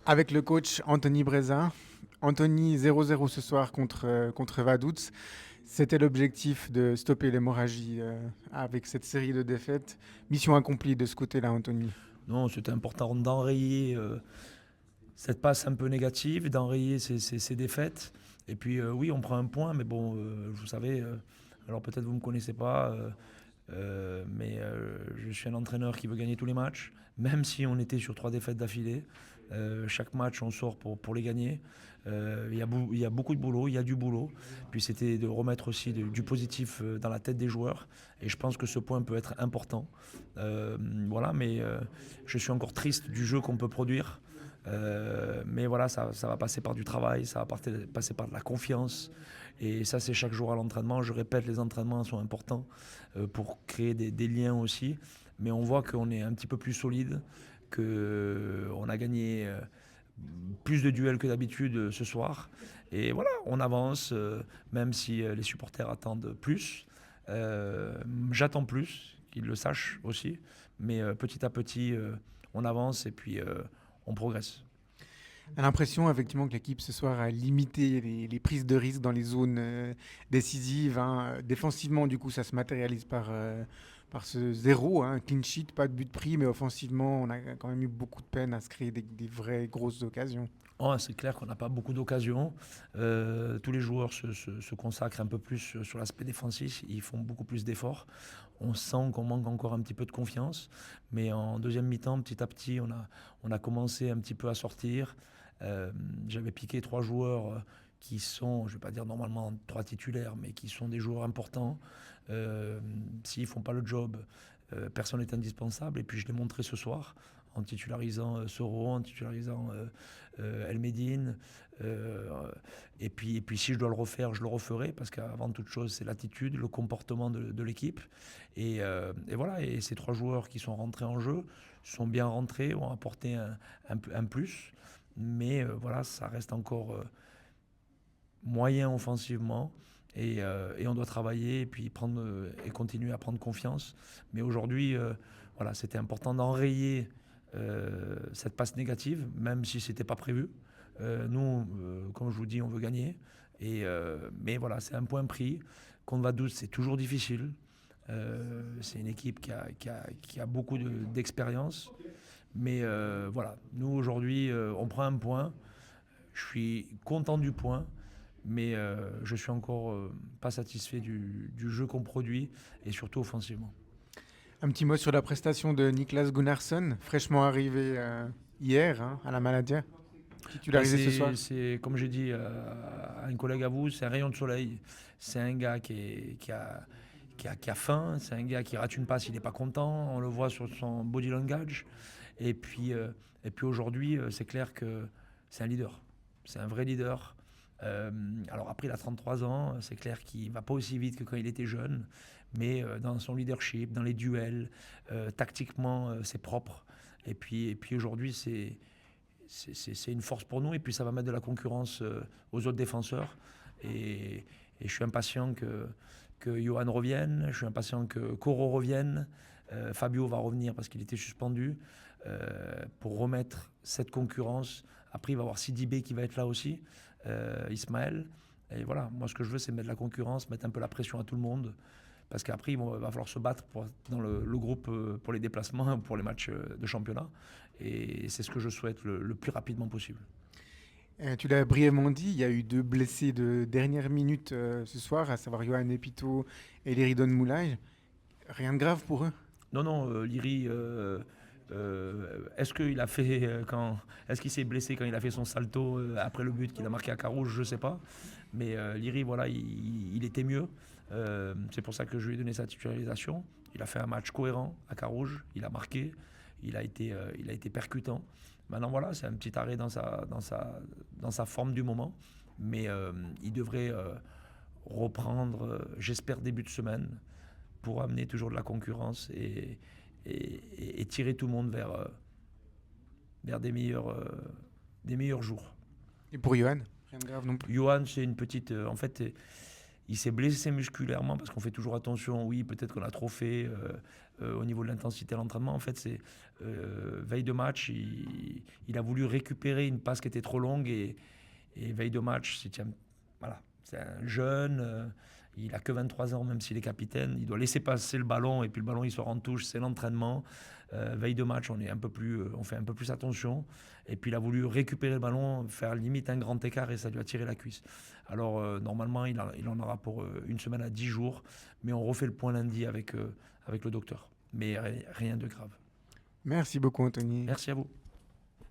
avec le coach Anthony Breza. Anthony 0-0 ce soir contre Vaduz. C'était l'objectif de stopper l'hémorragie avec cette série de défaites. Mission accomplie de ce côté-là, Anthony. Non, c'était important d'enrayer cette passe un peu négative, d'enrayer ces défaites. Et puis oui, on prend un point, mais bon, vous savez, alors peut-être vous ne me connaissez pas, mais je suis un entraîneur qui veut gagner tous les matchs, même si on était sur 3 défaites d'affilée. Chaque match, on sort pour les gagner. Il y a beaucoup de boulot, il y a du boulot. Puis c'était de remettre aussi du positif dans la tête des joueurs. Et je pense que ce point peut être important. Voilà, mais je suis encore triste du jeu qu'on peut produire. Mais voilà, ça va passer par du travail, ça va passer par de la confiance. Et ça, c'est chaque jour à l'entraînement. Je répète, les entraînements sont importants pour créer des liens aussi. Mais on voit qu'on est un petit peu plus solide, qu'on a gagné plus de duels que d'habitude ce soir. Et voilà, on avance, même si les supporters attendent plus. J'attends plus, qu'ils le sachent aussi. Mais petit à petit, on avance et puis on progresse. On a l'impression effectivement que l'équipe ce soir a limité les prises de risque dans les zones décisives, hein. Défensivement, du coup, ça se matérialise par ce zéro, hein, clean sheet, pas de but pris, mais offensivement, on a quand même eu beaucoup de peine à se créer des vraies grosses occasions. Oh, c'est clair qu'on n'a pas beaucoup d'occasions. Tous les joueurs se consacrent un peu plus sur l'aspect défensif. Ils font beaucoup plus d'efforts. On sent qu'on manque encore un petit peu de confiance. Mais en deuxième mi-temps, petit à petit, on a commencé un petit peu à sortir. J'avais piqué 3 joueurs qui sont, je ne vais pas dire normalement 3 titulaires, mais qui sont des joueurs importants. S'ils ne font pas le job, personne n'est indispensable. Et puis je l'ai montré ce soir en titularisant Soro, en titularisant El Médine. Et puis si je dois le refaire, je le referai, parce qu'avant toute chose, c'est l'attitude, le comportement de l'équipe. Et voilà, et ces 3 joueurs qui sont rentrés en jeu sont bien rentrés, ont apporté un plus. Mais voilà, ça reste encore moyen offensivement. Et on doit travailler et puis et continuer à prendre confiance. Mais aujourd'hui, voilà, c'était important d'enrayer cette passe négative, même si ce n'était pas prévu. Nous, comme je vous dis, on veut gagner. Mais voilà, c'est un point pris. Contre Vaduz, c'est toujours difficile. C'est une équipe qui a beaucoup d'expérience. Mais voilà, nous aujourd'hui, on prend un point. Je suis content du point, mais je suis encore pas satisfait du jeu qu'on produit et surtout offensivement. Un petit mot sur la prestation de Niklas Gunnarsson, fraîchement arrivé hier, hein, à la Maladie, Ben titularisé ce soir. comme j'ai dit à un collègue à vous, c'est un rayon de soleil. C'est un gars qui a faim, c'est un gars qui rate une passe, il n'est pas content, on le voit sur son body language. Et puis aujourd'hui, c'est clair que c'est un leader. C'est un vrai leader. Alors après, il a 33 ans, c'est clair qu'il ne va pas aussi vite que quand il était jeune, mais dans son leadership, dans les duels, tactiquement, c'est propre. Et puis aujourd'hui, c'est une force pour nous, et puis ça va mettre de la concurrence aux autres défenseurs. Et je suis impatient que Johan revienne, je suis impatient que Koro revienne. Fabio va revenir parce qu'il était suspendu, pour remettre cette concurrence. Après, il va y avoir Sidibé qui va être là aussi, Ismaël. Et voilà, moi ce que je veux, c'est mettre la concurrence, mettre un peu la pression à tout le monde. Parce qu'après, il va falloir se battre dans le groupe pour les déplacements, pour les matchs de championnat. Et c'est ce que je souhaite le plus rapidement possible. Tu l'as brièvement dit, il y a eu 2 blessés de dernière minute ce soir, à savoir Johan Epito et Léridon Moulay. Rien de grave pour eux. Non, non, Liri, est-ce qu'il a fait est-ce qu'il s'est blessé quand il a fait son salto après le but qu'il a marqué à Carouge? Je ne sais pas. Mais Liri, voilà, il était mieux. C'est pour ça que je lui ai donné sa titularisation. Il a fait un match cohérent à Carouge. Il a marqué. Il a été percutant. Maintenant, voilà, c'est un petit arrêt dans sa forme du moment. Mais il devrait reprendre, j'espère, début de semaine, pour amener toujours de la concurrence et tirer tout le monde vers des meilleurs jours. Et pour Johan, rien de grave non plus. Johan, c'est une petite. En fait, Il s'est blessé musculairement parce qu'on fait toujours attention. Oui, peut-être qu'on a trop fait au niveau de l'intensité de l'entraînement. En fait, c'est veille de match, il a voulu récupérer une passe qui était trop longue et veille de match, voilà, c'est un jeune. Il a que 23 ans, même s'il est capitaine. Il doit laisser passer le ballon et puis le ballon il sort en touche. C'est l'entraînement. Veille de match, on fait un peu plus attention. Et puis il a voulu récupérer le ballon, faire limite un grand écart et ça lui a tiré la cuisse. Alors normalement, il en aura pour une semaine à 10 jours. Mais on refait le point lundi avec le docteur. Mais rien de grave. Merci beaucoup, Anthony. Merci à vous.